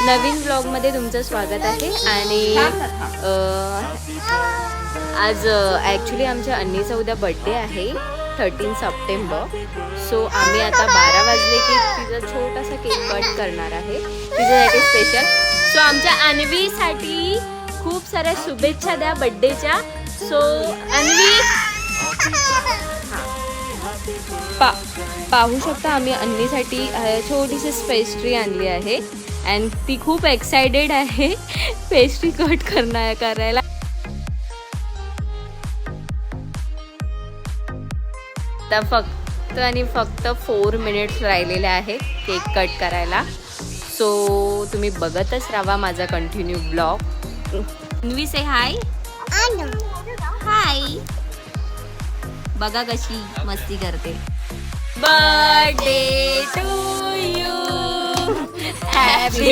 नवीन ब्लॉगमध्ये तुमचं स्वागत आहे. आणि आज ॲक्च्युली आमच्या अन्नीचा उद्या बड्डे आहे 13 सप्टेंबर. सो आम्ही आता 12 वाजले की तिचा छोटासा केक कट करणार आहे तिच्यासाठी स्पेशल. सो आमच्या अन्वीसाठी खूप साऱ्या शुभेच्छा द्या बड्डेच्या. सो अन्वी पाहू शकता आम्ही अन्नीसाठी छोटीशी पेस्ट्री आणली आहे अँड ती खूप एक्सायटेड आहे पेस्ट्री कट करायला. आता फक्त आणि फक्त 4 मिनिट्स राहिलेले आहेत केक कट करायला. सो तुम्ही बघतच राहा माझा कंटिन्यू ब्लॉग. अन्वी से हाय. हाय. बघा कशी मस्ती करते. Birthday to you. हॅपी